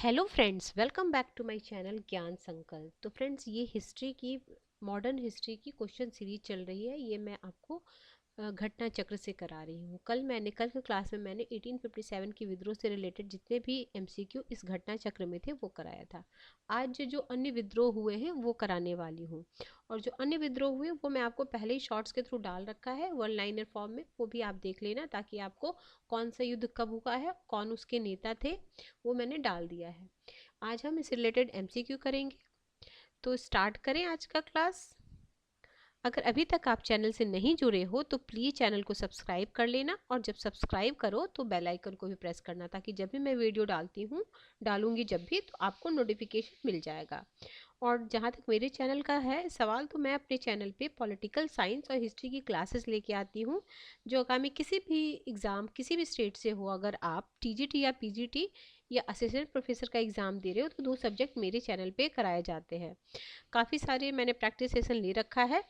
Hello friends, welcome back to my channel Gyan Sankalp. तो friends, ये history की मॉडर्न हिस्ट्री की क्वेश्चन सीरीज चल रही है। ये मैं आपको घटना चक्र से करा रही हूँ। कल की क्लास में मैंने 1857 की विद्रोह से रिलेटेड जितने भी एमसीक्यू इस घटना चक्र में थे वो कराया था। आज जो अन्य विद्रोह हुए हैं वो कराने वाली हूँ। और जो अन्य विद्रोह हुए वो मैं आपको पहले ही शॉर्ट्स के थ्रू डाल रखा है वन लाइनर फॉर्म में, वो भी आप देख लेना ताकि आपको कौन सा युद्ध कब हुआ है, कौन उसके नेता थे, वो मैंने डाल दिया है। आज हम इस रिलेटेड एमसीक्यू करेंगे। तो स्टार्ट करें आज का क्लास। अगर अभी तक आप चैनल से नहीं जुड़े हो तो प्लीज़ चैनल को सब्सक्राइब कर लेना, और जब सब्सक्राइब करो तो बेल आइकन को भी प्रेस करना ताकि जब भी मैं वीडियो डालूंगी जब भी, तो आपको नोटिफिकेशन मिल जाएगा। और जहाँ तक मेरे चैनल का है सवाल, तो मैं अपने चैनल पे पॉलिटिकल साइंस और हिस्ट्री की क्लासेस लेके आती हूँ जो आगामी किसी भी एग्ज़ाम किसी भी स्टेट से हो। अगर आप टीजीटी या पीजीटी या असिस्टेंट प्रोफेसर का एग्ज़ाम दे रहे हो तो 2 सब्जेक्ट मेरे चैनल पे कराए जाते हैं। काफ़ी सारे मैंने प्रैक्टिस सेशन ले रखा है।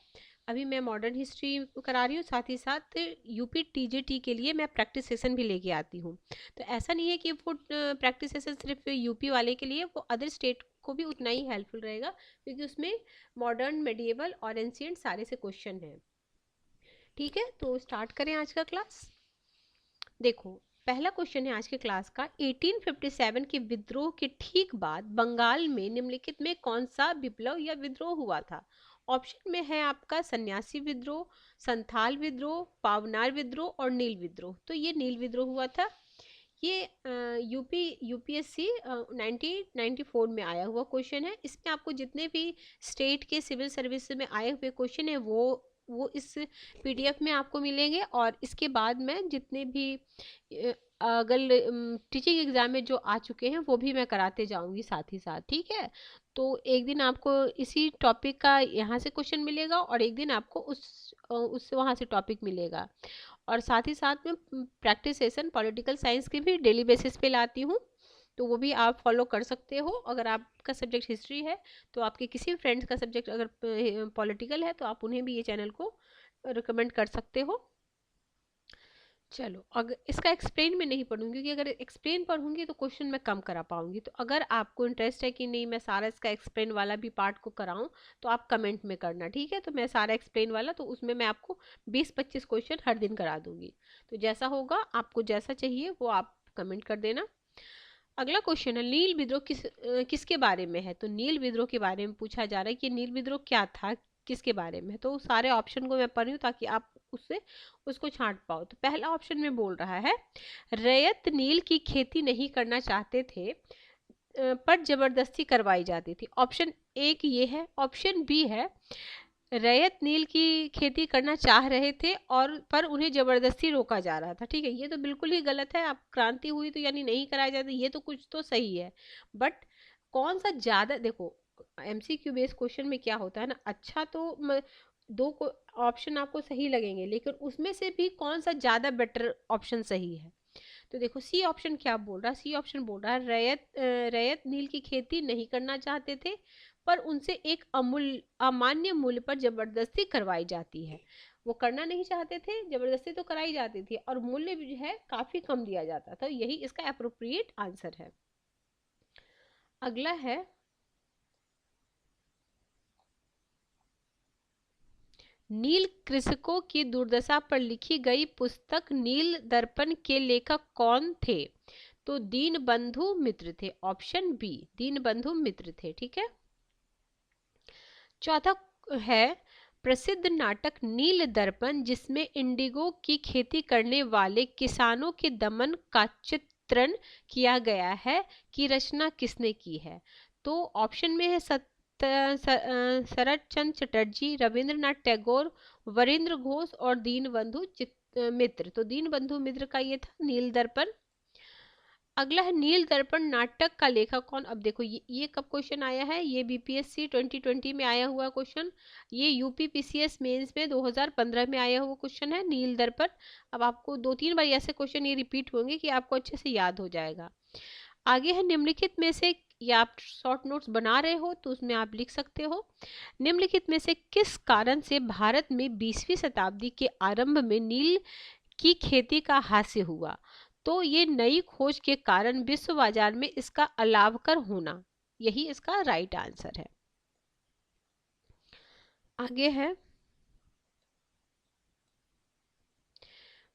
अभी मैं मॉडर्न हिस्ट्री करा रही हूँ, साथ ही साथ यूपी टीजीटी के लिए मैं प्रैक्टिस सेशन भी लेके आती हूँ। तो ऐसा नहीं है कि वो प्रैक्टिस सेशन सिर्फ यूपी वाले के लिए, वो अदर स्टेट को भी उतना ही हेल्पफुल रहेगा क्योंकि उसमें मॉडर्न, मेडिएवल और एंशिएंट सारे से क्वेश्चन हैं। ठीक है, तो स्टार्ट करें आज का क्लास। देखो, पहला क्वेश्चन है आज के क्लास का। 1857 के विद्रोह के ठीक बाद बंगाल में निम्नलिखित में कौन सा विप्लव या विद्रोह हुआ था? ऑप्शन में है आपका सन्यासी विद्रोह, संथाल विद्रोह, पावनार विद्रोह और नील विद्रोह। तो ये नील विद्रोह हुआ था। ये यूपीएससी 1994 में आया हुआ क्वेश्चन है। इसमें आपको जितने भी स्टेट के सिविल सर्विस में आए हुए क्वेश्चन है वो इस पीडीएफ में आपको मिलेंगे। और इसके बाद मैं जितने भी अगर टीचिंग एग्जाम में जो आ चुके हैं वो भी मैं कराते जाऊंगी साथ ही साथ। ठीक है, तो एक दिन आपको इसी टॉपिक का यहाँ से क्वेश्चन मिलेगा और एक दिन आपको उस वहाँ से टॉपिक मिलेगा। और साथ ही साथ में प्रैक्टिस सेशन पॉलिटिकल साइंस की भी डेली बेसिस पे लाती हूँ, तो वो भी आप फॉलो कर सकते हो। अगर आपका सब्जेक्ट हिस्ट्री है तो आपके किसी भी फ्रेंड्स का सब्जेक्ट अगर पॉलिटिकल है तो आप उन्हें भी ये चैनल को रिकमेंड कर सकते हो। चलो, अगर इसका एक्सप्लेन मैं नहीं पढ़ूंगी क्योंकि अगर एक्सप्लेन पढ़ूंगी तो क्वेश्चन मैं कम करा पाऊंगी। तो अगर आपको इंटरेस्ट है कि नहीं मैं सारा इसका एक्सप्लेन वाला भी पार्ट को कराऊं तो आप कमेंट में करना। ठीक है, तो मैं सारा एक्सप्लेन वाला, तो उसमें मैं आपको 20-25 क्वेश्चन हर दिन करा दूंगी। तो जैसा होगा, आपको जैसा चाहिए वो आप कमेंट कर देना। अगला क्वेश्चन है, नील विद्रोह किसके बारे में है? तो नील विद्रोह के बारे में पूछा जा रहा है कि नील विद्रोह क्या था, किसके बारे में। तो सारे ऑप्शन को मैं पढ़ रही हूँ ताकि आप उसको छांट पाओ। तो पहला ऑप्शन में बोल रहा है, रैयत नील की खेती नहीं करना चाहते थे पर जबरदस्ती करवाई जाती थी। ऑप्शन एक ये है। ऑप्शन बी है, रैयत नील की खेती करना चाह रहे थे और पर उन्हें जबरदस्ती रोका जा रहा था। ठीक है, ये तो बिल्कुल ही गलत है। आप क्रांति हुई तो यानी नहीं कराया जाता, ये तो कुछ तो सही है। बट कौन सा ज्यादा, देखो एमसीक्यू बेस्ड क्वेश्चन में क्या होता है ना, अच्छा तो दो ऑप्शन आपको सही लगेंगे लेकिन उसमें से भी कौन सा ज्यादा बेटर ऑप्शन सही है। तो देखो, सी ऑप्शन क्या बोल रहा है? सी ऑप्शन बोल रहा है रैयत नील की खेती नहीं करना चाहते थे पर उनसे एक अमान्य मूल्य पर जबरदस्ती करवाई जाती है। वो करना नहीं चाहते थे, जबरदस्ती तो कराई जाती थी और मूल्य भी जो है काफी कम दिया जाता था। यही इसका अप्रोप्रिएट आंसर है। अगला है, नील कृषकों की दुर्दशा पर लिखी गई पुस्तक नील दर्पण के लेखक कौन थे? तो दीनबंधु मित्र थे। ऑप्शन बी, दीनबंधु मित्र थे। ठीक है, चौथा है, प्रसिद्ध नाटक नील दर्पण जिसमें इंडिगो की खेती करने वाले किसानों के दमन का चित्रण किया गया है की रचना किसने की है? तो ऑप्शन में है शरद चंद्र चटर्जी, रविंद्रनाथ टैगोर, वरिंद्र घोष और दीनबंधु मित्र। तो दीनबंधु मित्र का ये था नील दर्पण। अगला है, नील दर्पण नाटक का लेखक कौन? अब देखो, ये कब क्वेश्चन आया है? ये बीपीएससी 2020 में आया हुआ क्वेश्चन। ये यूपी पीसीएस मेंस में 2015 में आया हुआ क्वेश्चन है, नील दर्पण। अब आपको 2-3 बार ऐसे क्वेश्चन ये रिपीट होंगे कि आपको अच्छे से याद हो जाएगा। आगे है, निम्नलिखित में से, या आप शॉर्ट नोट्स बना रहे हो तो उसमें आप लिख सकते हो, निम्नलिखित में से किस कारण से भारत में 20वीं शताब्दी के आरंभ में नील की खेती का हास्य हुआ? तो ये नई खोज के कारण विश्व बाजार में इसका अलावकर होना, यही इसका राइट आंसर है। आगे है,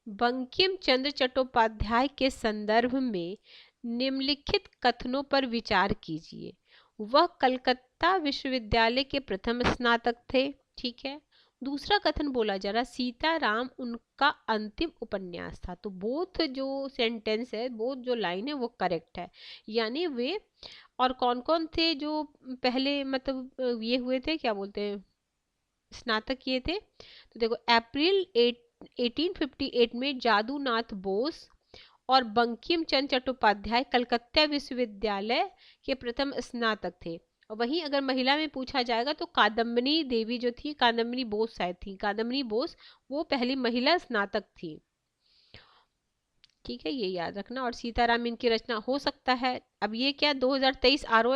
बंकिम चंद्र चट्टोपाध्याय के संदर्भ में निम्नलिखित कथनों पर विचार कीजिए। वह कलकत्ता विश्वविद्यालय के प्रथम स्नातक थे, ठीक है। दूसरा कथन बोला जा रहा, सीताराम उनका अंतिम उपन्यास था। तो बोथ जो सेंटेंस है, बोथ जो लाइन है वो करेक्ट है, यानी वे। और कौन कौन थे जो पहले मतलब ये हुए थे, क्या बोलते हैं, स्नातक किए थे? तो देखो, अप्रैल 1858 में जादूनाथ बोस और बंकिम चंद्र चट्टोपाध्याय कलकत्ता विश्वविद्यालय के प्रथम स्नातक थे। और वहीं अगर महिला में पूछा जाएगा तो कादम्बनी देवी जो थी, कादम्बनी बोस शायद थी, कादम्बनी बोस वो पहली महिला स्नातक थी, ठीक है, ये याद रखना। और सीताराम इनकी रचना हो सकता है। अब ये क्या 2023 आर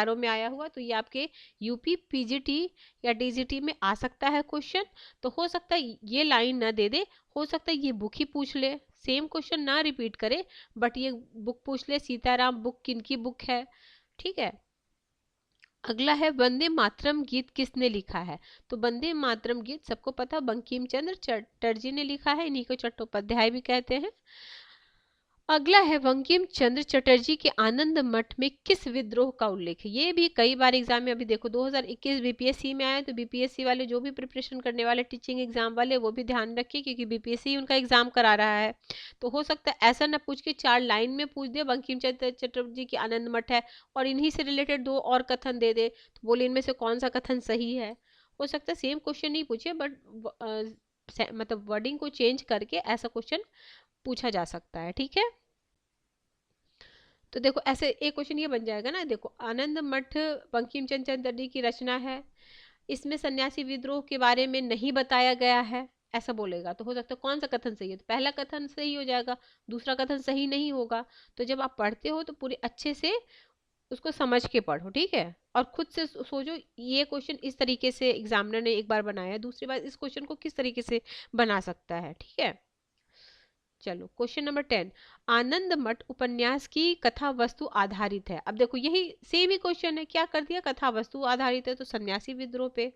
ओ में आया हुआ, तो ये आपके यूपी पीजीटी या डीजीटी में आ सकता है क्वेश्चन। तो हो सकता है ये लाइन ना दे दे, हो सकता है ये बुक ही पूछ ले, सेम क्वेश्चन ना रिपीट करे, बट ये बुक पूछ ले, सीताराम बुक किनकी बुक है, ठीक है। अगला है, वंदे मातरम गीत किसने लिखा है? तो वंदे मातरम गीत सबको पता, बंकिम चंद्र चटर्जी ने लिखा है, इन्हीं को चट्टोपाध्याय भी कहते हैं। अगला है, बंकिम चंद्र चटर्जी के आनंद मठ में किस विद्रोह का उल्लेख है? ये भी कई बार एग्जाम में, अभी देखो 2021 बीपीएससी में आया, तो बीपीएससी वाले जो भी प्रिपरेशन करने वाले टीचिंग एग्जाम वाले, वो भी ध्यान रखिए, क्योंकि बीपीएससी उनका एग्जाम करा रहा है। तो हो सकता है ऐसा ना पूछ के 4 लाइन में पूछ दे बंकिम चंद्र चटर्जी की आनंद मठ है, और इन्हीं से रिलेटेड 2 और कथन दे दे, तो बोले इनमें से कौन सा कथन सही है। हो सकता है सेम क्वेश्चन नहीं पूछे, बट मतलब वर्डिंग को चेंज करके ऐसा क्वेश्चन पूछा जा सकता है, ठीक है। तो देखो, ऐसे एक क्वेश्चन ये बन जाएगा ना, देखो, आनंद मठ बंकिम चंद्र चटर्जी की रचना है, इसमें सन्यासी विद्रोह के बारे में नहीं बताया गया है, ऐसा बोलेगा। तो हो सकता है कौन सा कथन सही है? तो पहला कथन सही हो जाएगा, दूसरा कथन सही नहीं होगा। तो जब आप पढ़ते हो तो पूरे अच्छे से उसको समझ के पढ़ो, ठीक है। और खुद से सोचो, ये क्वेश्चन इस तरीके से एग्जामिनर ने एक बार बनाया है, दूसरी बार इस क्वेश्चन को किस तरीके से बना सकता है, ठीक है। चलो, क्वेश्चन नंबर 10, आनंद मठ उपन्यास की कथा वस्तु आधारित है। अब देखो, यही सेम ही क्वेश्चन है, क्या कर दिया, कथा वस्तु आधारित है, तो सन्यासी विद्रोह पे,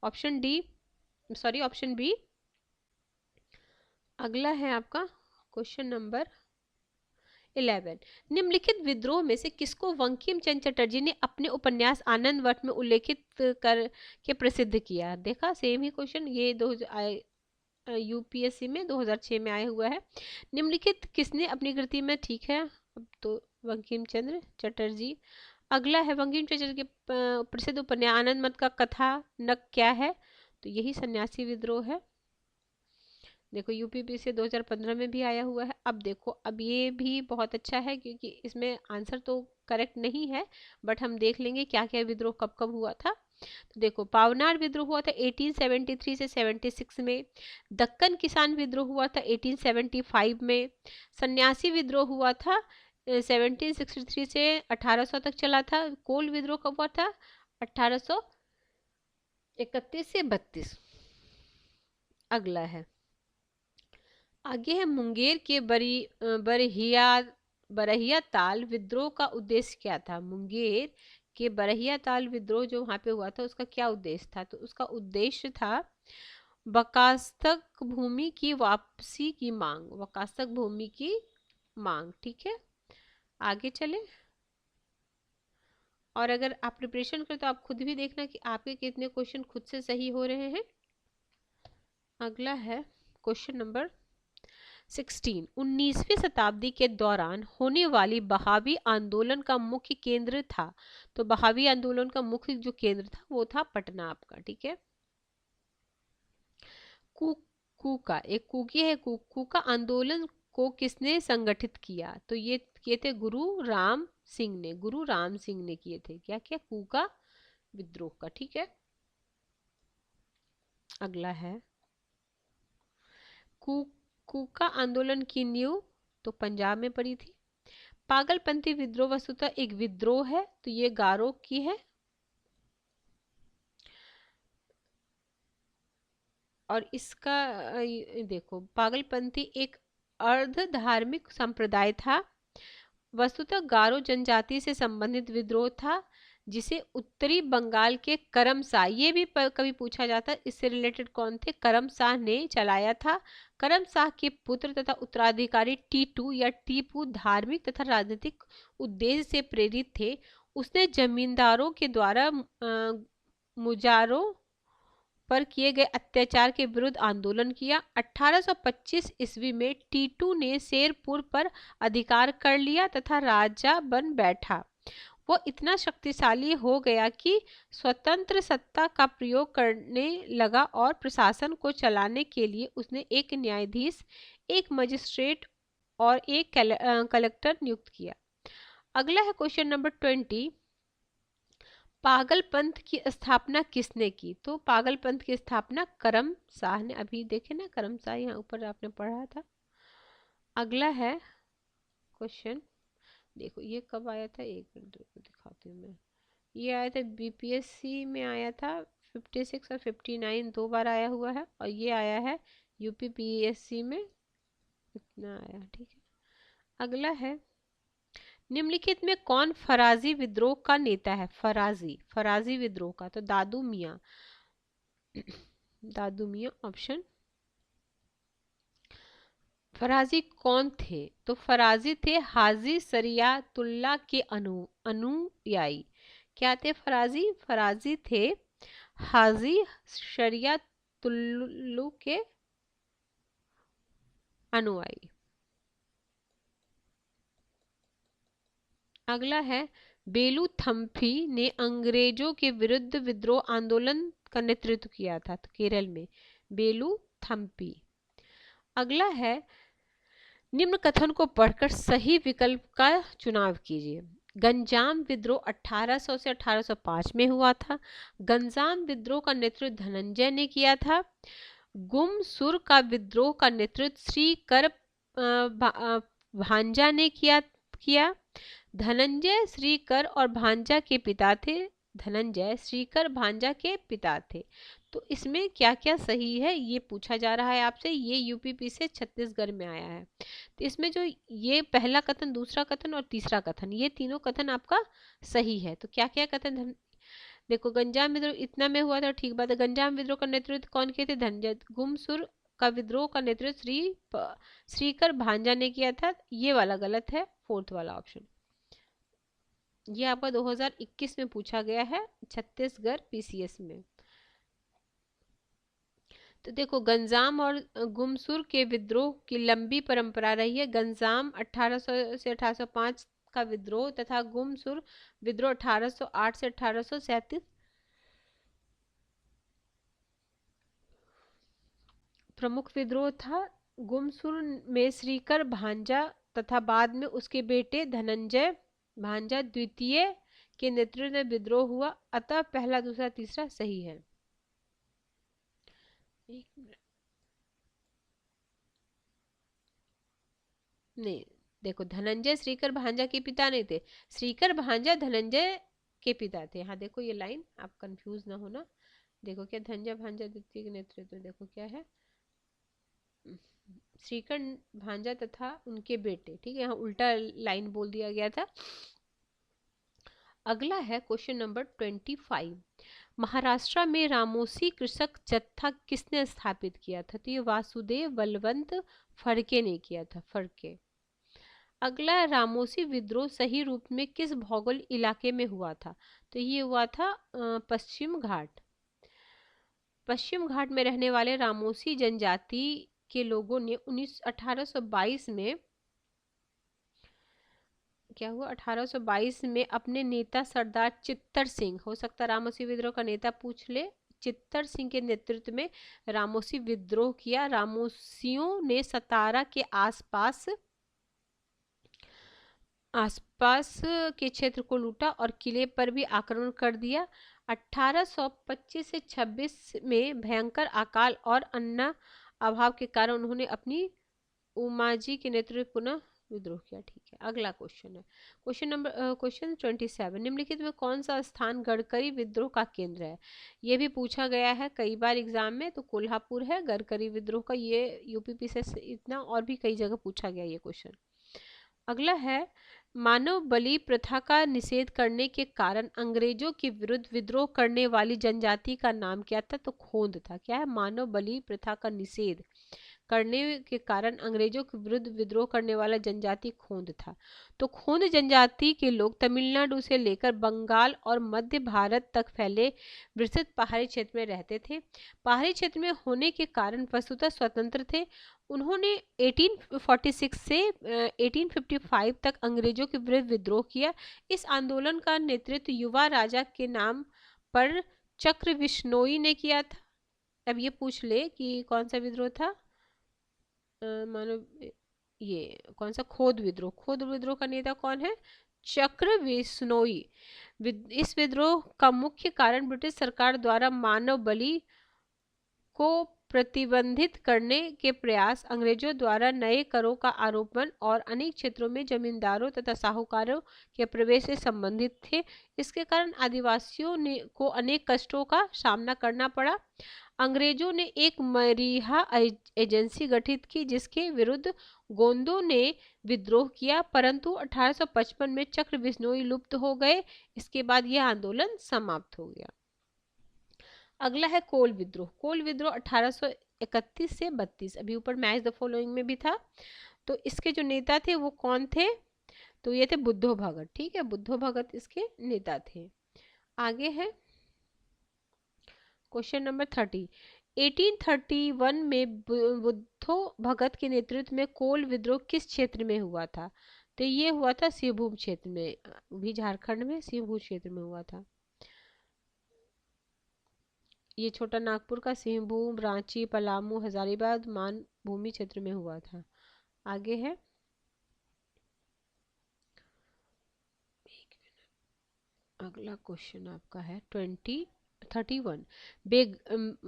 option D, sorry option B. अगला है आपका क्वेश्चन नंबर 11, निम्नलिखित विद्रोह में से किसको बंकिम चंद्र चटर्जी ने अपने उपन्यास आनंद मठ में उल्लेखित कर के प्रसिद्ध किया? देखा, सेम ही क्वेश्चन, ये यूपीएससी में 2006 में आया हुआ है। निम्नलिखित किसने अपनी कृति में, ठीक है, अब तो बंकिम चंद्र चटर्जी। अगला है, बंकिम चंद्र के प्रसिद्ध उपन्यास आनंद मठ का कथानक क्या है? तो यही सन्यासी विद्रोह है। देखो, यूपीपी से 2015 में भी आया हुआ है। अब देखो, अब ये भी बहुत अच्छा है, क्योंकि इसमें आंसर तो करेक्ट नहीं है, बट हम देख लेंगे क्या क्या विद्रोह कब कब हुआ था। तो देखो, पावनार विद्रोह हुआ था 1873 से 76 में, दक्कन किसान विद्रोह हुआ था 1875 में, सन्यासी विद्रोह हुआ था 1763 से 1800 तक चला था, कोल विद्रोह कब हुआ था 1831 से 32। अगला है, आगे है, मुंगेर के बरहिया ताल विद्रोह का उद्देश्य क्या था? मुंगेर के बरहिया ताल विद्रोह जो वहां पे हुआ था, उसका क्या उद्देश्य था? तो उसका उद्देश्य था बकास्तक भूमि की वापसी की मांग, बकास्तक भूमि की मांग, ठीक है। आगे चले, और अगर आप प्रिपरेशन करें तो आप खुद भी देखना कि आपके कितने क्वेश्चन खुद से सही हो रहे हैं। अगला है क्वेश्चन नंबर 16, 19वीं शताब्दी के दौरान होने वाली बहावी आंदोलन का मुख्य केंद्र था। तो बहावी आंदोलन का मुख्य जो केंद्र था वो था पटना आपका, ठीक है। कूका, एक कुकी है, कूका आंदोलन को किसने संगठित किया? तो ये किए थे गुरु राम सिंह ने, गुरु राम सिंह ने किए थे, क्या क्या, कूका विद्रोह का, ठीक है। अगला है, कूका आंदोलन की नींव तो पंजाब में पड़ी थी। पागलपंथी विद्रोह वस्तुतः एक विद्रोह है, तो ये गारो की है। और इसका देखो, पागलपंथी एक अर्ध धार्मिक संप्रदाय था। वस्तुतः गारो जनजाति से संबंधित विद्रोह था जिसे उत्तरी बंगाल के करमशाह, ये भी कभी पूछा जाता है, इससे रिलेटेड कौन थे, करमशाह ने चलाया था। करमशाह के पुत्र तथा उत्तराधिकारी टीटू या टीपू धार्मिक तथा राजनीतिक उद्देश्य से प्रेरित थे। उसने जमींदारों के द्वारा मुजारों पर किए गए अत्याचार के विरुद्ध आंदोलन किया। 1825 ईस्वी में टीटू ने शेरपुर पर अधिकार कर लिया तथा राजा बन बैठा। वो इतना शक्तिशाली हो गया कि स्वतंत्र सत्ता का प्रयोग करने लगा और प्रशासन को चलाने के लिए उसने एक न्यायाधीश, एक मजिस्ट्रेट और एक कलेक्टर नियुक्त किया। अगला है क्वेश्चन नंबर 20। पागल पंथ की स्थापना किसने की? तो पागल पंथ की स्थापना करमशाह ने। अभी देखे ना करमशाह, यहाँ ऊपर आपने पढ़ा था। अगला है क्वेश्चन, देखो ये कब आया था, एक मिनट दिखाती हूँ मैं। ये आया था बीपीएससी में आया था 56 और 59 दो बार आया हुआ है, और ये आया है यूपीपीएससी में, इतना आया। ठीक है, अगला है निम्नलिखित में कौन फराजी विद्रोह का नेता है? फराजी विद्रोह का, तो दादू मियाँ। दादू मियाँ ऑप्शन। फराजी कौन थे? तो फराजी थे हाजी शरियतुल्लाह के अनुयायी। क्या थे फराजी? फराजी थे हाजी शरियतुल्लाह के अनुयायी। अगला है बेलू थम्पी ने अंग्रेजों के विरुद्ध विद्रोह आंदोलन का नेतृत्व किया था, तो केरल में बेलू थम्पी। अगला है निम्न कथन को पढ़कर सही विकल्प का चुनाव कीजिए। गंजाम विद्रोह 1800 से 1805 में हुआ था। गंजाम विद्रोह का नेतृत्व धनंजय ने किया था। गुमसुर का विद्रोह का नेतृत्व श्रीकर भांजा ने किया। धनंजय श्रीकर और भांजा के पिता थे। धनंजय श्रीकर भांजा के पिता थे। तो इसमें क्या क्या सही है ये पूछा जा रहा है आपसे। ये यूपीपी से छत्तीसगढ़ में आया है। तो इसमें जो ये पहला कथन, दूसरा कथन और तीसरा कथन, ये तीनों कथन आपका सही है। तो क्या क्या कथन, देखो गंजाम विद्रोह इतना में हुआ था, ठीक बात है। गंजाम विद्रोह का नेतृत्व कौन किए थे? धनंजय। गुमसुर का विद्रोह का नेतृत्व श्रीकर भांजा ने किया था, ये वाला गलत है, फोर्थ वाला ऑप्शन। ये आपका 2021 में पूछा गया है छत्तीसगढ़ पीसीएस में। तो देखो गंजाम और गुमसुर के विद्रोह की लंबी परंपरा रही है। गंजाम 1800 से 1805 का विद्रोह तथा गुमसुर विद्रोह 1808 से 1837 प्रमुख विद्रोह था। गुमसुर में श्रीकर भांजा तथा बाद में उसके बेटे धनंजय भांजा द्वितीय के नेतृत्व में विद्रोह हुआ। अतः पहला, दूसरा, तीसरा सही है। एक मिनट, नहीं देखो धनंजय श्रीकर भांजा के पिता नहीं थे, श्रीकर भांजा धनंजय के पिता थे। हाँ देखो ये लाइन, आप कंफ्यूज ना होना। देखो क्या धनंजय भांजा द्वितीय के नेतृत्व में, देखो क्या है, श्रीकर भांजा तथा उनके बेटे। ठीक है, यहाँ उल्टा लाइन बोल दिया गया था। अगला है क्वेश्चन नंबर 25। महाराष्ट्र में रामोसी कृषक जत्था किसने स्थापित किया था? तो ये वासुदेव बलवंत फड़के ने किया था, फड़के। अगला रामोसी विद्रोह सही रूप में किस भौगोलिक इलाके में हुआ था? तो ये हुआ था पश्चिम घाट। पश्चिम घाट में रहने वाले रामोसी जनजाति के लोगों ने 1822 में क्या हुआ, 1822 में अपने नेता सरदार चित्तर सिंह, हो सकता रामोसी विद्रोह का नेता पूछ ले, चित्तर सिंह के नेतृत्व में रामोसी विद्रोह किया। रामोसियों ने सतारा के आसपास के क्षेत्र को लूटा और किले पर भी आक्रमण कर दिया। 1825 से 26 में भयंकर अकाल और अन्न अभाव के कारण उन्होंने अपनी उमाजी के नेतृत्व पुनः विद्रोह किया। ठीक है, अगला क्वेश्चन है क्वेश्चन 27, निम्नलिखित में कौन सा स्थान गडकरी विद्रोह का केंद्र है? ये भी पूछा गया है कई बार एग्जाम में, तो कोल्हापुर है गडकरी विद्रोह का। ये यूपीपी से इतना और भी कई जगह पूछा गया ये क्वेश्चन। अगला है, मानव बलि प्रथा का निषेध करने के कारण अंग्रेजों के विरुद्ध विद्रोह करने वाली जनजाति का नाम क्या था? तो खोंद था। क्या है? मानव बलि प्रथा का निषेध करने के कारण अंग्रेजों के विरुद्ध विद्रोह करने वाला जनजाति खोंद था। तो खोंद जनजाति के लोग तमिलनाडु से लेकर बंगाल और मध्य भारत तक फैले विस्तृत पहाड़ी क्षेत्र में रहते थे। पहाड़ी क्षेत्र में होने के कारण वस्तुतः स्वतंत्र थे। उन्होंने 1846 से 1855 तक अंग्रेजों के विरुद्ध विद्रोह किया। इस आंदोलन का नेतृत्व युवा राजा के नाम पर चक्र बिश्नोई ने किया था। अब ये पूछ ले कि कौन सा विद्रोह था। मानो ये कौन सा? खोद विद्रोह। खोद विद्रोह का नेता कौन है? चक्र बिश्नोई। इस विद्रोह का मुख्य कारण ब्रिटिश सरकार द्वारा मानव बलि को प्रतिबंधित करने के प्रयास, अंग्रेजों द्वारा नए करों का आरोपण और अनेक क्षेत्रों में जमींदारों तथा साहूकारों के प्रवेश से संबंधित थे। इसके कारण आदिवासियों को अनेक कष्टों का सामना करना पड़ा। अंग्रेजों ने एक मरीहा एजेंसी गठित की जिसके विरुद्ध गोंदों ने विद्रोह किया, परंतु 1855 में चक्र बिश्नोई लुप्त हो गए। इसके बाद यह आंदोलन समाप्त हो गया। अगला है कोल विद्रोह। कोल विद्रोह 1831 से 32, अभी ऊपर मैच द फॉलोइंग में भी था। तो इसके जो नेता थे वो कौन थे? तो ये थे बुद्धो भगत। ठीक है, बुद्धो भगत इसके नेता थे। आगे है क्वेश्चन नंबर 30, 1831 में बुद्धो भगत के नेतृत्व में कोल विद्रोह किस क्षेत्र में हुआ था? तो ये हुआ था सिंहभूम क्षेत्र में, भी झारखंड में सिंहभूम क्षेत्र में हुआ था। ये छोटा नागपुर का सिंहभूम, रांची, पलामू, हजारीबाग, मानभूमि क्षेत्र में हुआ था। आगे है अगला क्वेश्चन आपका है 31,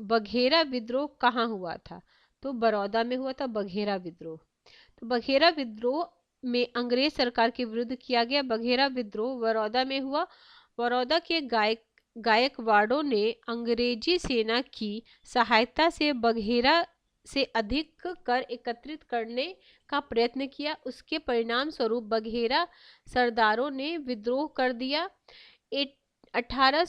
बघेरा विद्रोह कहाँ हुआ था? तो बड़ौदा में हुआ था बघेरा विद्रोह। तो बघेरा विद्रोह में अंग्रेज सरकार के विरुद्ध किया गया बघेरा विद्रोह बड़ौदा में हुआ। बड़ौदा के गायकवाड़ों ने अंग्रेजी सेना की सहायता से बघेरा से अधिक कर एकत्रित करने का प्रयत्न किया। उसके परिणाम स्वरूप बघेरा सरदारों ने विद्रोह कर दिया। 1818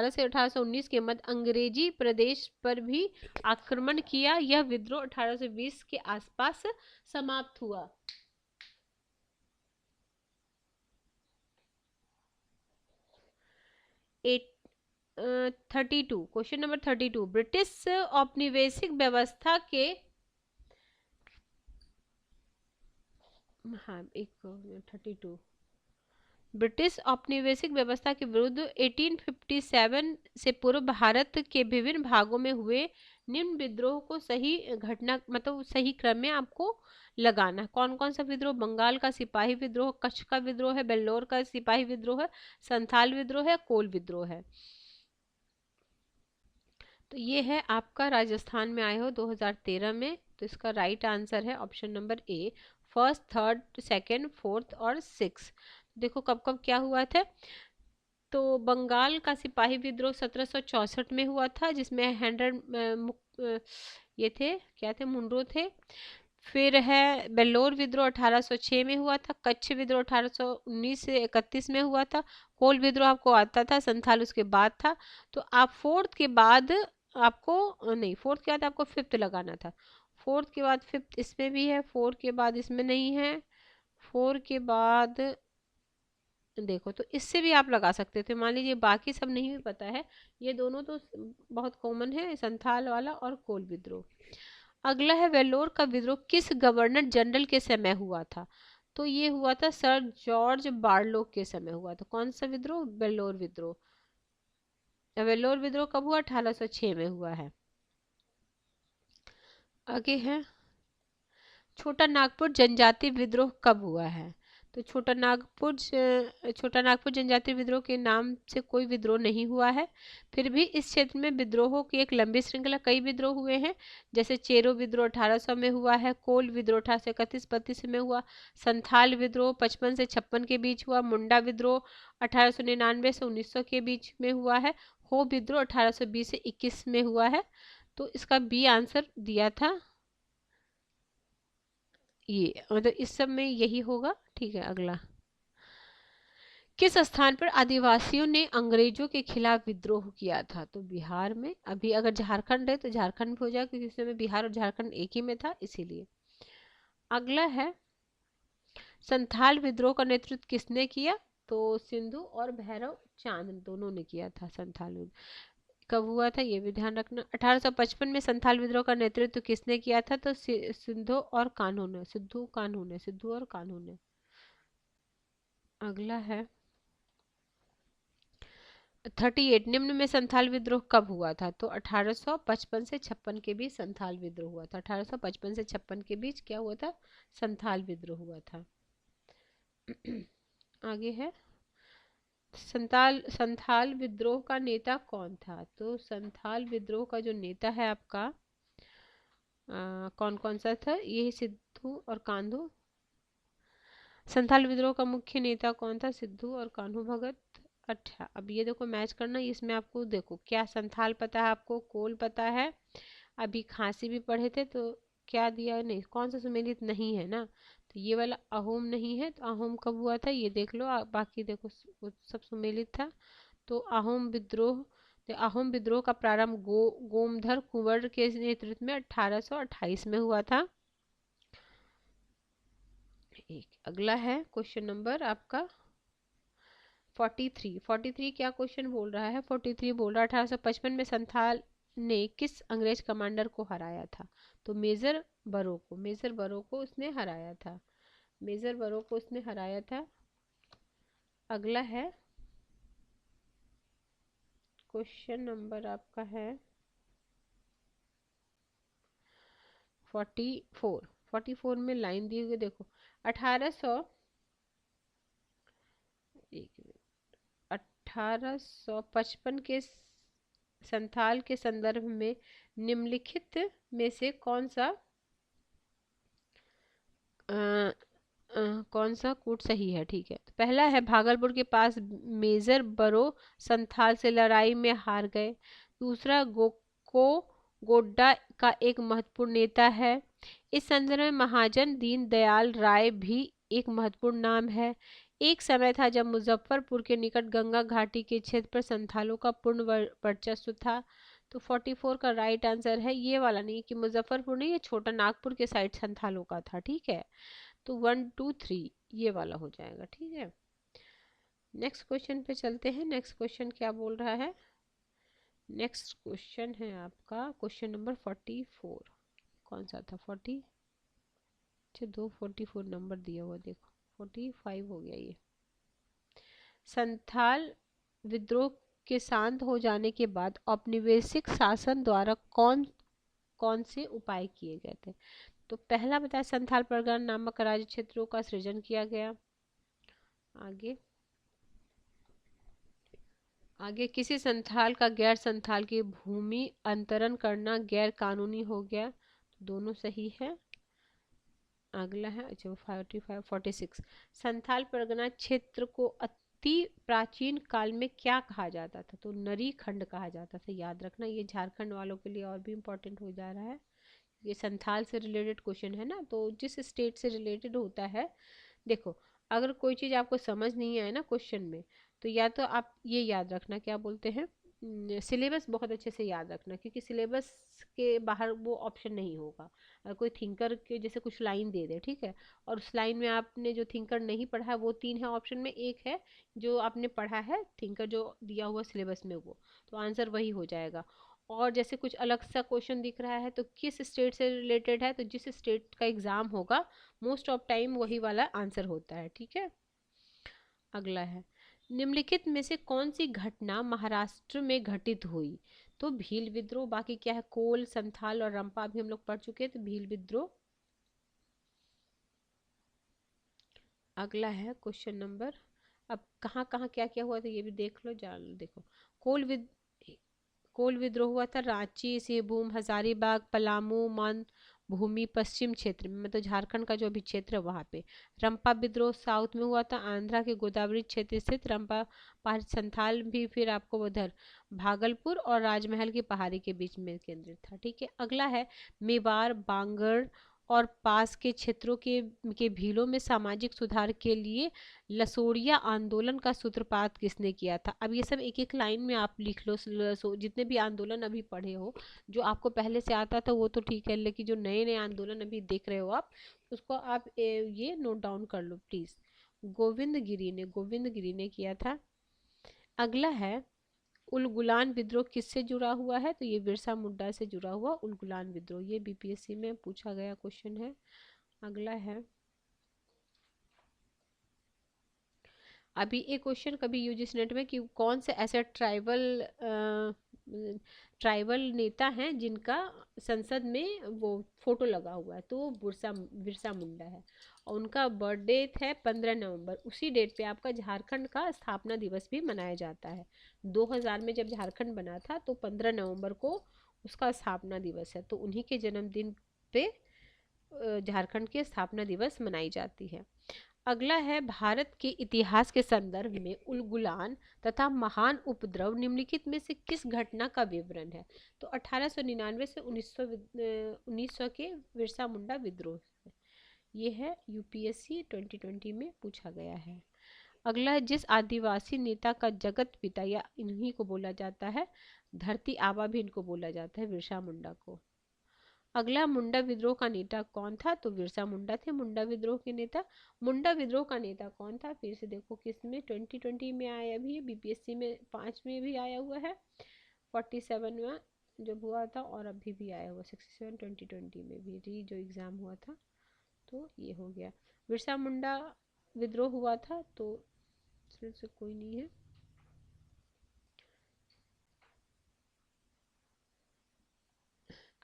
से 1819 के मध्य अंग्रेजी प्रदेश पर भी आक्रमण किया। यह विद्रोह 1820 के आसपास समाप्त हुआ। क्वेश्चन नंबर 32, ब्रिटिश औपनिवेशिक व्यवस्था के एक 32 ब्रिटिश औपनिवेशिक व्यवस्था के विरुद्ध 1857 से पूर्व भारत के विभिन्न भागों में हुए निम्न विद्रोह को सही घटना मतलब सही क्रम में आपको लगाना। कौन कौन सा विद्रोह? बंगाल का सिपाही विद्रोह, कच्छ का विद्रोह है, बेल्लोर का सिपाही विद्रोह है, संथाल विद्रोह है, कोल विद्रोह है। तो ये है आपका राजस्थान में आए हो 2013 में। तो इसका राइट आंसर है option number A, first, third, second, fourth और सिक्स। देखो कब कब क्या हुआ था। तो बंगाल का सिपाही विद्रोह 1764 में हुआ था, जिसमें 100 ये थे क्या थे? मुंडो थे। फिर है बेल्लोर विद्रोह 1806 में हुआ था। कच्छ विद्रोह 1819 से 31 में हुआ था। कोल विद्रोह आपको आता था, संथाल उसके बाद था। तो आप फोर्थ के बाद आपको नहीं, फोर्थ के बाद आपको फिफ्थ लगाना था। फोर्थ के बाद फिफ्थ इसमें भी है, फोर्थ के बाद इसमें नहीं है, फोर के बाद देखो तो इससे भी आप लगा सकते थे। मान लीजिए बाकी सब नहीं भी पता है, ये दोनों तो बहुत कॉमन है, संथाल वाला और कोल विद्रोह। अगला है वेल्लोर का विद्रोह किस गवर्नर जनरल के समय हुआ था? तो ये हुआ था सर जॉर्ज बार्लो के समय हुआ था। कौन सा विद्रोह? वेल्लोर विद्रोह। वेल्लोर विद्रोह कब हुआ? 1806 में हुआ है। आगे है छोटा नागपुर जनजाति विद्रोह कब हुआ है? तो छोटा नागपुर जनजातीय विद्रोह के नाम से कोई विद्रोह नहीं हुआ है। फिर भी इस क्षेत्र में विद्रोहों की एक लंबी श्रृंखला, कई विद्रोह हुए हैं। जैसे चेरो विद्रोह 1800 में हुआ है, कोल विद्रोह 1831-32 में हुआ, संथाल विद्रोह 55 से 56 के बीच हुआ, मुंडा विद्रोह 1899 से 1900 के बीच में हुआ है, हो विद्रोह 1820 से 21 में हुआ है। तो इसका बी आंसर दिया था ये, मतलब इस सब में यही होगा। ठीक है, अगला, किस स्थान पर आदिवासियों ने अंग्रेजों के खिलाफ विद्रोह किया था? तो बिहार में। अभी अगर झारखंड है तो झारखंड में हो जाए, क्योंकि उस समय बिहार और झारखंड एक ही में था, इसीलिए। अगला है, संथाल विद्रोह का नेतृत्व किसने किया? तो सिंधु और भैरव चांद दोनों ने किया था संथाल विद्रोह। कब हुआ था ये भी ध्यान रखना। 1855 में संथाल विद्रोह का नेतृत्व किसने किया था? तो सिद्धू और कान्हू ने। अगला है 38, निम्न में संथाल विद्रोह कब हुआ था? तो 1855 से 56 के बीच संथाल विद्रोह हुआ था। 1855 से 56 के बीच क्या हुआ था? संथाल विद्रोह हुआ था। आगे है, संथाल विद्रोह का नेता कौन था? तो संथाल विद्रोह का जो नेता है आपका, कौन कौन सा था? ये सिद्धू और कान्हू। संथाल विद्रोह का मुख्य नेता कौन था? सिद्धू और कान्हू भगत। अच्छा, अब ये देखो मैच करना, इसमें आपको देखो क्या संथाल पता है आपको, कोल पता है, अभी खांसी भी पढ़े थे, तो क्या दिया? नहीं, कौन सा सुमेलित नहीं है ना, तो ये वाला अहोम नहीं है। तो अहोम कब हुआ था ये देख लो, बाकी देखो वो सब सुमेलित था। तो अहोम विद्रोह का प्रारंभ गोमधर कुंवर के नेतृत्व में 1828 में हुआ था। एक अगला है क्वेश्चन नंबर आपका 43 क्या क्वेश्चन बोल रहा है? 43 बोल रहा है 1855 में संथाल ने किस अंग्रेज कमांडर को हराया था? तो मेजर बरो को उसने हराया था। मेजर बरो को उसने हराया था। अगला है क्वेश्चन नंबर आपका है 44 में लाइन दी हुई देखो, 1855 के संथाल के संदर्भ में निम्नलिखित में से कौन सा कूट सही है? ठीक है, तो पहला है, भागलपुर के पास मेजर बरो संथाल से लड़ाई में हार गए। दूसरा, गोड्डा का एक महत्वपूर्ण नेता है। इस संदर्भ में महाजन दीन दयाल राय भी एक महत्वपूर्ण नाम है। एक समय था जब मुजफ्फरपुर के निकट गंगा घाटी के क्षेत्र पर संथालों का पूर्ण वर्चस्व था। तो 44 का राइट आंसर है ये वाला, नहीं कि मुजफ्फरपुर नहीं, ये छोटा नागपुर के साइड संथालों का था। ठीक है, तो 1 2 3 ये वाला हो जाएगा। ठीक है, नेक्स्ट क्वेश्चन पे चलते हैं। नेक्स्ट क्वेश्चन क्या बोल रहा है? नेक्स्ट क्वेश्चन है आपका क्वेश्चन नंबर 44। कौन सा था? 40, अच्छा 44 नंबर दिया हुआ, देखो 45 हो गया ये। संथाल विद्रोह के शांत हो जाने के बाद औपनिवेशिक शासन द्वारा कौन कौन से उपाय किए गए थे? तो पहला बताया, संथाल परगना नामक राज्य क्षेत्रों का सृजन किया गया। आगे किसी संथाल का गैर संथाल की भूमि अंतरण करना गैर कानूनी हो गया। दोनों सही है। अगला है, अच्छा 46, संथाल परगना क्षेत्र को अति प्राचीन काल में क्या कहा जाता था? तो नरी खंड कहा जाता था। याद रखना, ये झारखंड वालों के लिए और भी इम्पोर्टेंट हो जा रहा है। ये संथाल से रिलेटेड क्वेश्चन है ना, तो जिस स्टेट से रिलेटेड होता है, देखो अगर कोई चीज़ आपको समझ नहीं आए ना क्वेश्चन में, तो या तो आप ये याद रखना, क्या बोलते हैं, सिलेबस बहुत अच्छे से याद रखना, क्योंकि सिलेबस के बाहर वो ऑप्शन नहीं होगा। अगर कोई थिंकर के जैसे कुछ लाइन दे दे, ठीक है, और उस लाइन में आपने जो थिंकर नहीं पढ़ा है वो 3 है ऑप्शन में, एक है जो आपने पढ़ा है थिंकर जो दिया हुआ सिलेबस में, वो तो आंसर वही हो जाएगा। और जैसे कुछ अलग सा क्वेश्चन दिख रहा है तो किस स्टेट से रिलेटेड है, तो जिस स्टेट का एग्जाम होगा मोस्ट ऑफ टाइम वही वाला आंसर होता है। ठीक है, अगला है, निम्नलिखित में से कौन सी घटना महाराष्ट्र में घटित हुई? तो भील विद्रोह, बाकी क्या है, कोल, संथाल और रंपा भी हम लोग पढ़ चुके हैं, तो भील विद्रोह। अगला है क्वेश्चन नंबर, अब कहाँ कहाँ क्या क्या हुआ था ये भी देख लो, जान लो। देखो, कोल विद कोल विद्रोह हुआ था रांची, सिंहभूम, हजारीबाग, पलामू, मान भूमि पश्चिम क्षेत्र में, मतलब झारखंड का जो भी क्षेत्र है वहाँ पे। रंपा विद्रोह साउथ में हुआ था, आंध्रा के गोदावरी क्षेत्र स्थित रंपा पहाड़। संथाल भी फिर आपको उधर भागलपुर और राजमहल की पहाड़ी के बीच में केंद्रित था। ठीक है, अगला है मेवाड़, बांगड़ और पास के क्षेत्रों के भीलों में सामाजिक सुधार के लिए लसोड़िया आंदोलन का सूत्रपात किसने किया था। अब ये सब एक एक लाइन में आप लिख लो, जितने भी आंदोलन अभी पढ़े हो, जो आपको पहले से आता था वो तो ठीक है, लेकिन जो नए नए आंदोलन अभी देख रहे हो आप, उसको आप ये नोट डाउन कर लो प्लीज। गोविंद गिरी ने किया था। अगला है उलगुलान विद्रोह किससे जुड़ा हुआ है, तो ये बिरसा मुंडा से जुड़ा हुआ उलगुलान विद्रोह, ये बीपीएससी में पूछा गया क्वेश्चन है। अगला है, अभी एक क्वेश्चन कभी यूजीसी नेट में कि कौन से ऐसे ट्राइबल नेता हैं जिनका संसद में वो फोटो लगा हुआ है, तो वो बिरसा बिरसा मुंडा है और उनका बर्थ डेट है 15 नवंबर। उसी डेट पे आपका झारखंड का स्थापना दिवस भी मनाया जाता है। 2000 में जब झारखंड बना था तो 15 नवंबर को उसका स्थापना दिवस है, तो उन्हीं के जन्मदिन पे झारखंड की स्थापना दिवस मनाई जाती है। अगला है भारत के इतिहास के संदर्भ में उलगुलान तथा महान उपद्रव निम्नलिखित में से किस घटना का विवरण है, तो 1899 से 1900 के बिरसा मुंडा विद्रोह। ये है यूपीएससी 2020 में पूछा गया है। अगला है जिस आदिवासी नेता का जगत पिता या इन्हीं को बोला जाता है, धरती आबा भी इनको बोला जाता है, बिरसा मुंडा को। अगला मुंडा विद्रोह का नेता कौन था, तो बिरसा मुंडा थे मुंडा विद्रोह के नेता। मुंडा विद्रोह का नेता कौन था, फिर से देखो किस में 2020 में आया भी, बीपीएससी में 5 में भी आया हुआ है, 47 में जब हुआ था, और अभी भी आया हुआ 67 2020 में भी री जो एग्जाम हुआ था। तो ये हो गया, बिरसा मुंडा विद्रोह हुआ था, तो फिर से कोई नहीं है।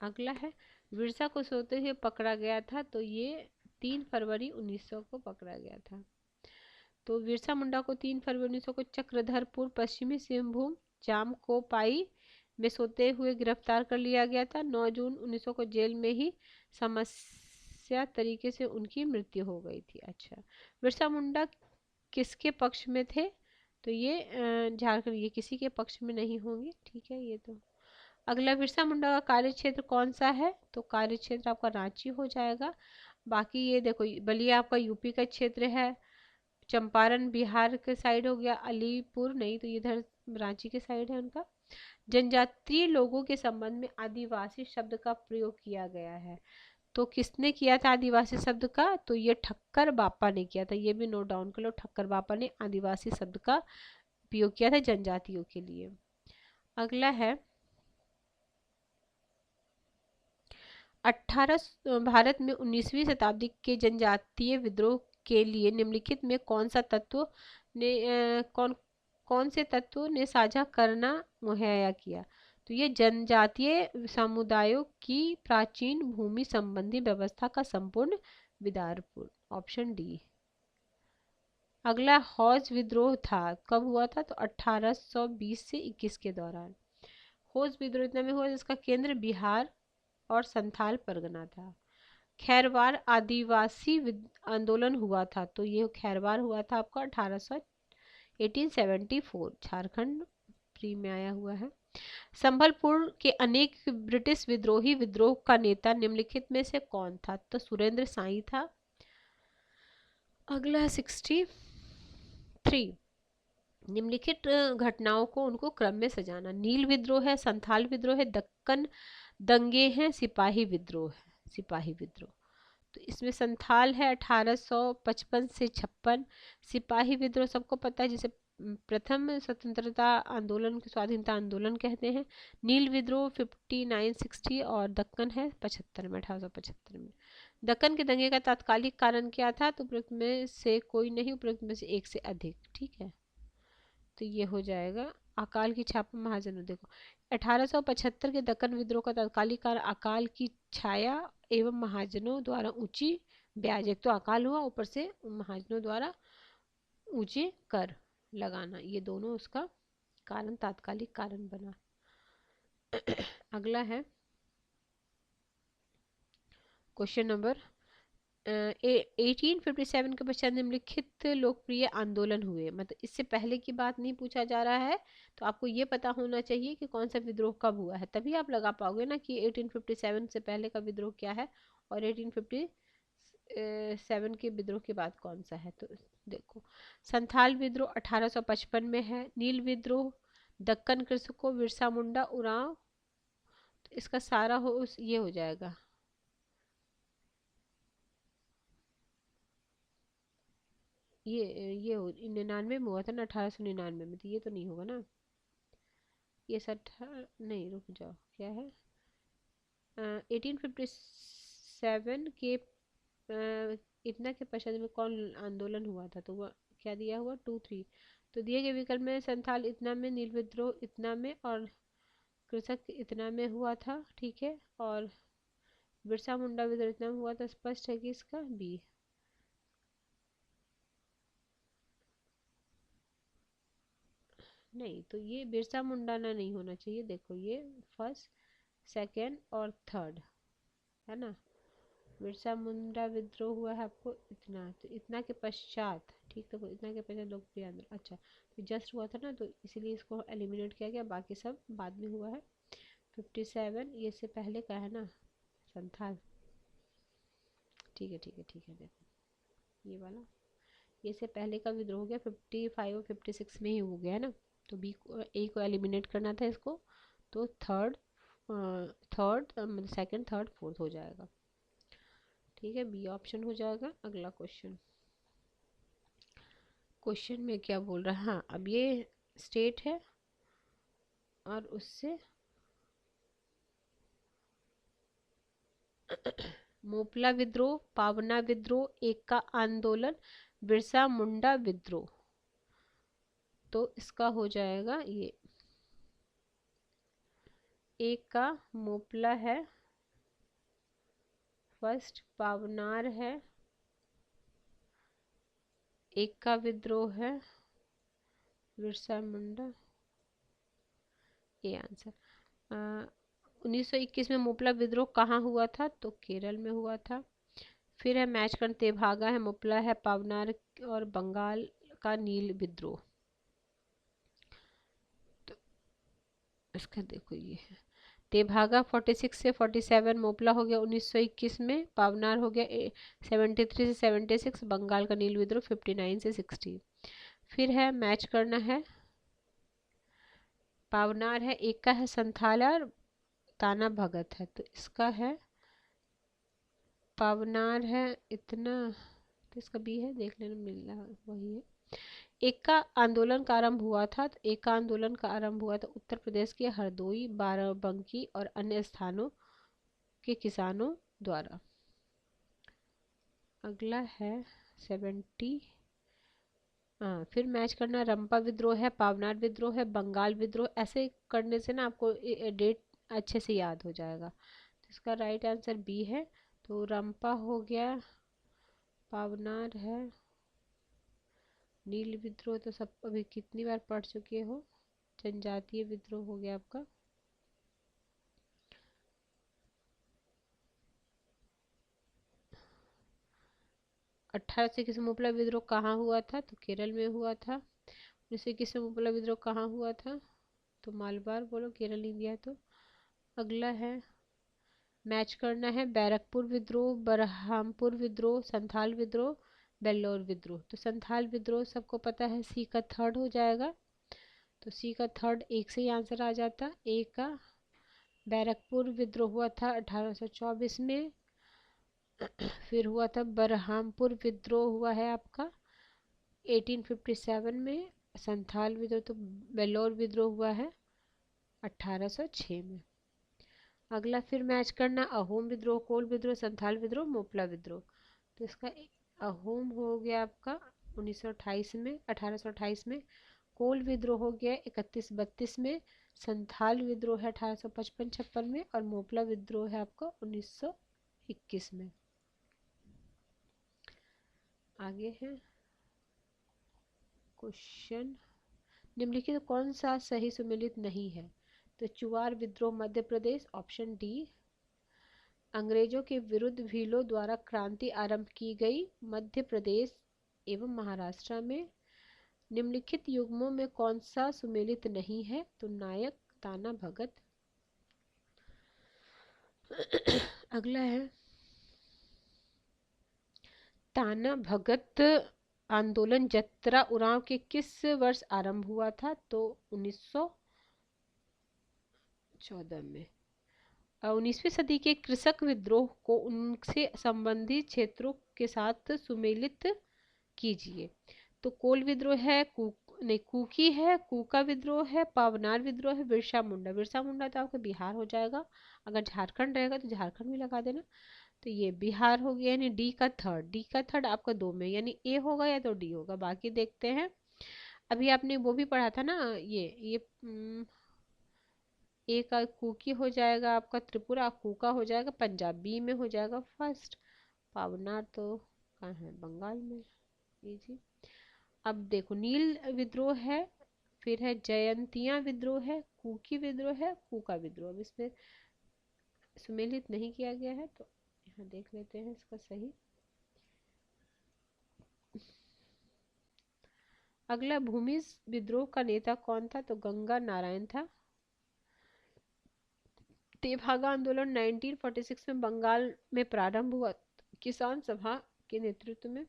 अगला है बिरसा को सोते हुए पकड़ा गया था, तो ये 3 फरवरी 1900 को पकड़ा गया था। तो बिरसा मुंडा को 3 फरवरी 1900 को चक्रधरपुर पश्चिमी सिंहभूम जामकोपाई में सोते हुए गिरफ्तार कर लिया गया था। 9 जून 1900 को जेल में ही समस्या तरीके से उनकी मृत्यु हो गई थी। अच्छा, बिरसा मुंडा किसके पक्ष में थे, तो ये झारखंड, ये किसी के पक्ष में नहीं होंगे, ठीक है ये तो। अगला बिरसा मुंडा का कार्य क्षेत्र कौन सा है, तो कार्य क्षेत्र आपका रांची हो जाएगा। बाकी ये देखो, बलिया आपका यूपी का क्षेत्र है, चंपारण बिहार के साइड हो गया, अलीपुर नहीं तो इधर रांची के साइड है उनका। जनजातीय लोगों के संबंध में आदिवासी शब्द का प्रयोग किया गया है, तो किसने किया था आदिवासी शब्द का, तो ये ठक्कर बापा ने किया था, ये भी नोट डाउन कर लो, ठक्कर बापा ने आदिवासी शब्द का उपयोग किया था जनजातियों के लिए। अगला है 18 भारत में 19वीं शताब्दी के जनजातीय विद्रोह के लिए निम्नलिखित में कौन सा तत्व ने कौन से तत्व ने साझा करना मुहैया किया, तो ये जनजातीय समुदायों की प्राचीन भूमि संबंधी व्यवस्था का संपूर्ण विदारपुर, ऑप्शन डी। अगला हौज विद्रोह था, कब हुआ था, तो 1820 से 21 के दौरान। हौज विद्रोह इतना में हुआ जिसका केंद्र बिहार और संथाल परगना था। खैरवार आदिवासी आंदोलन हुआ था, तो ये खैरवार हुआ था आपका 1874, झारखंड प्री में आया हुआ है। संभलपुर के अनेक ब्रिटिश विद्रोही विद्रोह का नेता निम्नलिखित में से कौन था, तो सुरेंद्र साई था। अगला 63, निम्नलिखित घटनाओं को उनको क्रम में सजाना। नील विद्रोह है, संथाल विद्रोह है, दक्कन दंगे हैं, सिपाही विद्रोह है, सिपाही विद्रोह। तो इसमें संथाल है 1855 से 56, सिपाही विद्रोह सबको पता है जिसे प्रथम स्वतंत्रता आंदोलन, स्वाधीनता आंदोलन कहते हैं। नील विद्रोह 59-60 और दक्कन है 75 में, 1875 में। दक्कन के दंगे का तात्कालिक कारण क्या था, तो उपरोक्त में से कोई नहीं, उपरोक्त में से एक से अधिक, ठीक है। तो ये हो जाएगा अकाल की छापा महाजनों। देखो 1875 के दक्कन विद्रोह का तत्कालिक कारण अकाल की छाया एवं महाजनों द्वारा ऊंची ब्याज, एक तो अकाल हुआ, ऊपर से महाजनों द्वारा ऊंचे कर लगाना, ये दोनों उसका कारण, तात्कालिक कारण बना। अगला है क्वेश्चन नंबर 1857 के पश्चात निम्नलिखित लोकप्रिय आंदोलन हुए। मतलब इससे पहले की बात नहीं पूछा जा रहा है, तो आपको ये पता होना चाहिए कि कौन सा विद्रोह कब हुआ है, तभी आप लगा पाओगे ना कि 1857 से पहले का विद्रोह क्या है और 1857 के विद्रोह के बाद कौन सा है। तो देखो, संथाल विद्रोह 1855 में है, नील विद्रोह, दक्कन कृषकों, बिरसा मुंडा उरांव, तो इसका सारा ये हो जाएगा, ये 99 में हुआ था ना, 1899 में, तो ये तो नहीं होगा ना, ये सठ नहीं, रुक जाओ, क्या है 1857 के इतना के पश्चात में कौन आंदोलन हुआ था, तो वह क्या दिया हुआ 2 3, तो दिए गए विकल्प में संथाल इतना में, नील विद्रोह इतना में और कृषक इतना में हुआ था, ठीक है, और बिरसा मुंडा विद्रोह इतना में हुआ था, स्पष्ट है कि इसका बी। नहीं, तो ये बिरसा मुंडा ना नहीं होना चाहिए, देखो ये फर्स्ट सेकेंड और थर्ड है ना, बिरसा मुंडा विद्रोह हुआ है आपको इतना, तो इतना के पश्चात, ठीक, तो इतना के पश्चात लोकप्रिय आंदोलन, अच्छा, तो जस्ट हुआ था ना, तो इसीलिए इसको एलिमिनेट किया गया, बाकी सब बाद में हुआ है। 57 ये से पहले का है ना, संथाल, ठीक है ठीक है ठीक है, देखो ये वाला, ये से पहले का विद्रोह हो गया 55 और 56 में ही हो गया है ना, तो बी को, ए को एलिमिनेट करना था इसको, तो थर्ड मतलब सेकंड थर्ड फोर्थ हो जाएगा, ठीक है, बी ऑप्शन हो जाएगा। अगला क्वेश्चन, क्वेश्चन में क्या बोल रहा है, हाँ अब ये स्टेट है और उससे मोपला विद्रोह, पावना विद्रोह, एकका आंदोलन, बिरसा मुंडा विद्रोह, तो इसका हो जाएगा ये, एक का मोपला है, फर्स्ट पावनार है, एक का विद्रोह है, बिरसा मुंडा, ये आंसर। 1921 में मोपला विद्रोह कहाँ हुआ था, तो केरल में हुआ था। फिर है मैच कर तेभागा है, मोपला है, पावनार और बंगाल का नील विद्रोह, तो इसका देखो ये है तेभागा 46 से 47, मोपला हो गया 1921 में, पावनार हो गया 73 से 76, बंगाल का नील विद्रोह 59 से 60। फिर है मैच करना है, पावनार है, एक का है संथालर, ताना भगत है, तो इसका है पावनार है इतना, तो इसका बी है, देख लेना मिल रहा वही है। एक का आंदोलन का आरंभ हुआ था, तो एक का आंदोलन का आरंभ हुआ था उत्तर प्रदेश के हरदोई, बाराबंकी और अन्य स्थानों के किसानों द्वारा। अगला है 70, हाँ फिर मैच करना, रंपा विद्रोह है, पावनार विद्रोह है, बंगाल विद्रोह, ऐसे करने से ना आपको डेट अच्छे से याद हो जाएगा, तो इसका राइट आंसर बी है। तो रंपा हो गया, पावनार है, नील विद्रोह तो सब अभी कितनी बार पढ़ चुके हो, जनजातीय विद्रोह हो गया आपका। 1821 में मुपला विद्रोह कहाँ हुआ था, तो केरल में हुआ था। 1921 में मुपला विद्रोह कहाँ हुआ था, तो मालबार बोलो, केरल नहीं दिया तो। अगला है मैच करना है, बैरकपुर विद्रोह, बरहामपुर विद्रोह, संथाल विद्रोह, बेल्लौर विद्रोह, तो संथाल विद्रोह सबको पता है, सी का थर्ड हो जाएगा, तो सी का थर्ड एक से ही आंसर आ जाता, ए का बैरकपुर विद्रोह हुआ था 1824 में। फिर हुआ था बरहामपुर विद्रोह हुआ है आपका 1857 में, संथाल विद्रोह तो बेल्लौर विद्रोह हुआ है 1806 में। अगला फिर मैच करना, अहोम विद्रोह, कोल विद्रोह, संथाल विद्रोह, मोपला विद्रोह, तो इसका अहोम हो गया आपका 1928 में, 1828 में, कोल विद्रोह हो गया 31-32 में, संथाल विद्रोह है 1855-56 में, और मोपला विद्रोह है आपका 1921 में। आगे है क्वेश्चन, निम्नलिखित कौन सा सही सुमेलित नहीं है? तो चुवार विद्रोह मध्य प्रदेश, ऑप्शन डी। अंग्रेजों के विरुद्ध भीलों द्वारा क्रांति आरंभ की गई, मध्य प्रदेश एवं महाराष्ट्र में। निम्नलिखित युग्मों में कौन सा सुमेलित नहीं है? तो नायक, ताना, भगत। अगला है ताना भगत आंदोलन जत्रा उरांव के किस वर्ष आरंभ हुआ था? तो 1914 में। 19वीं सदी के कृषक विद्रोह को उनसे संबंधित क्षेत्रों के साथ सुमेलित कीजिए। तो कोल विद्रोह है, कुकी है, कूका विद्रोह है, पावनार विद्रोह है, बिरसा मुंडा। बिरसा मुंडा तो आपका बिहार हो जाएगा, अगर झारखंड रहेगा तो झारखंड भी लगा देना। तो ये बिहार हो गया, यानी डी का थर्ड आपका 2 में, यानी ए होगा या तो डी होगा। बाकी देखते हैं। अभी आपने वो भी पढ़ा था ना, ये ए का कुकी हो जाएगा आपका त्रिपुरा, कूका हो जाएगा पंजाब, बी में हो जाएगा फर्स्ट। पावनार तो कहाँ है? बंगाल में। जी। अब देखो, नील विद्रोह है, फिर है जयंतिया विद्रोह है, कुकी विद्रोह है, कूका विद्रोह। अब इसमें सुमेलित नहीं किया गया है, तो यहाँ देख लेते हैं इसका सही। अगला, भूमि विद्रोह का नेता कौन था? तो गंगा नारायण था। तेभागा आंदोलन 1946 में बंगाल में प्रारंभ हुआ, किसान सभा के नेतृत्व में।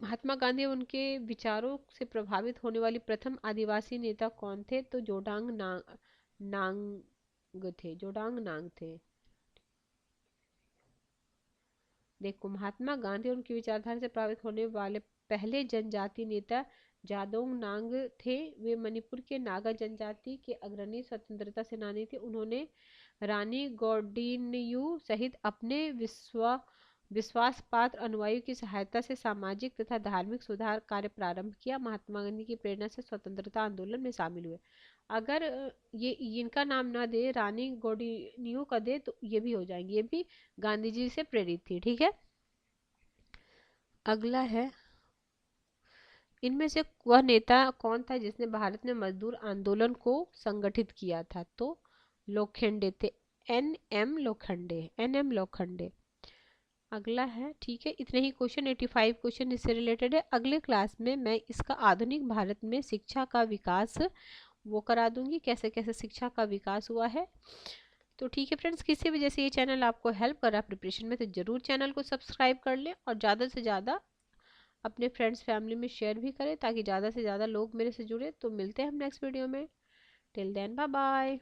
महात्मा गांधी उनके विचारों से प्रभावित होने वाली प्रथम आदिवासी नेता कौन थे? तो जोडांग नांग थे, जोडांग नांग थे। देखो, महात्मा गांधी और उनकी विचारधारा से प्रभावित होने वाले पहले जनजाति नेता जादोंग नांग थे। वे मणिपुर के नागा जनजाति के अग्रणी स्वतंत्रता सेनानी थे। उन्होंने रानी गौडिन्यू सहित अपने विश्वास पात्र अनुयायियों की सहायता से सामाजिक तथा धार्मिक सुधार कार्य प्रारंभ किया। महात्मा गांधी की प्रेरणा से स्वतंत्रता आंदोलन में शामिल हुए। अगर ये इनका नाम ना दे, रानी गौडिन्यू का दे, तो ये भी हो जाएंगे, ये भी गांधी जी से प्रेरित थी। ठीक है। अगला है, इनमें से वह नेता कौन था जिसने भारत में मजदूर आंदोलन को संगठित किया था? तो लोखंडे थे, एन एम लोखंडे। अगला है, ठीक है, इतने ही क्वेश्चन, 85 क्वेश्चन इससे रिलेटेड है। अगले क्लास में मैं इसका आधुनिक भारत में शिक्षा का विकास वो करा दूंगी, कैसे कैसे शिक्षा का विकास हुआ है। तो ठीक है फ्रेंड्स, किसी वजह से ये चैनल आपको हेल्प कर रहा है प्रिपरेशन में, तो जरूर चैनल को सब्सक्राइब कर लें और ज़्यादा से ज़्यादा अपने फ्रेंड्स फैमिली में शेयर भी करें, ताकि ज़्यादा से ज़्यादा लोग मेरे से जुड़े। तो मिलते हैं हम नेक्स्ट वीडियो में। Till then, bye bye.